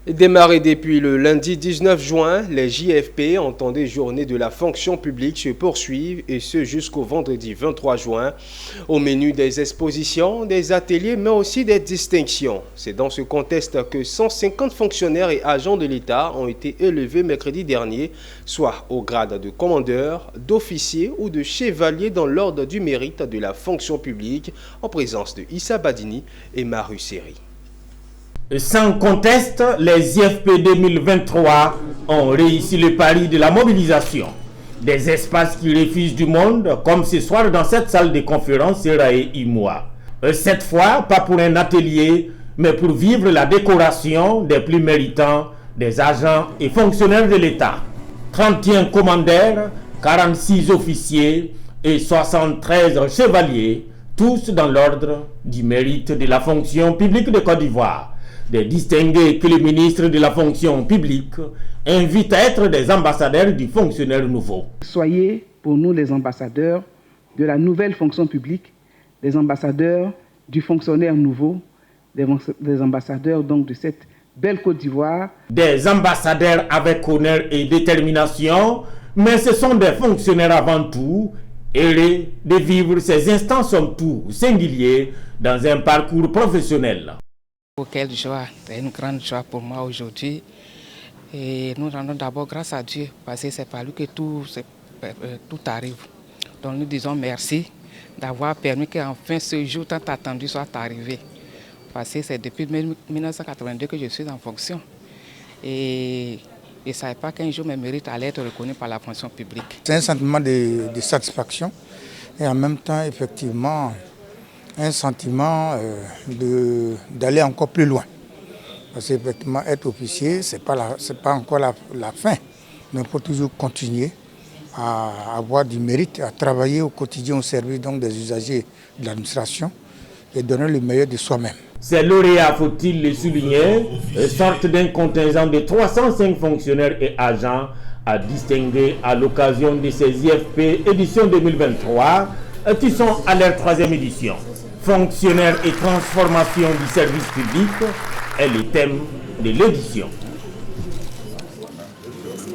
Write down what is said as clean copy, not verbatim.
Démarré depuis le lundi 19 juin, les JFP, entendez Journée de la fonction publique, se poursuivent et ce jusqu'au vendredi 23 juin. Au menu des expositions, des ateliers mais aussi des distinctions. C'est dans ce contexte que 150 fonctionnaires et agents de l'État ont été élevés mercredi dernier, soit au grade de commandeur, d'officier ou de chevalier dans l'ordre du mérite de la fonction publique en présence de Issa Badini et Maru Seri. Sans conteste, les IFP 2023 ont réussi le pari de la mobilisation. Des espaces qui refusent du monde, comme ce soir dans cette salle de conférence Serae Imoa. Cette fois, pas pour un atelier, mais pour vivre la décoration des plus méritants des agents et fonctionnaires de l'État. 31 commandeurs, 46 officiers et 73 chevaliers, tous dans l'ordre du mérite de la fonction publique de Côte d'Ivoire. Des distingués que le ministre de la fonction publique invite à être des ambassadeurs du fonctionnaire nouveau. Soyez pour nous les ambassadeurs de la nouvelle fonction publique, les ambassadeurs du fonctionnaire nouveau, des ambassadeurs donc de cette belle Côte d'Ivoire. Des ambassadeurs avec honneur et détermination, mais ce sont des fonctionnaires avant tout, heureux de vivre ces instants somme toute singuliers dans un parcours professionnel. Quelle joie, c'est une grande joie pour moi aujourd'hui. Et nous rendons d'abord grâce à Dieu parce que c'est par lui que tout arrive. Donc nous disons merci d'avoir permis qu'enfin ce jour tant attendu soit arrivé. Parce que c'est depuis 1982 que je suis en fonction. Et je ne savais pas qu'un jour mes mérites allaient être reconnus par la fonction publique. C'est un sentiment de satisfaction et en même temps, effectivement, un sentiment d'aller encore plus loin. Parce qu'effectivement, être officier, ce n'est pas encore la fin. Mais il faut toujours continuer à avoir du mérite, à travailler au quotidien au service donc, des usagers de l'administration et donner le meilleur de soi-même. Ces lauréats, faut-il le souligner, sortent d'un contingent de 305 fonctionnaires et agents à distinguer à l'occasion de ces IFP édition 2023 qui sont à leur 3e édition. Fonctionnaires et transformation du service public est le thème de l'édition.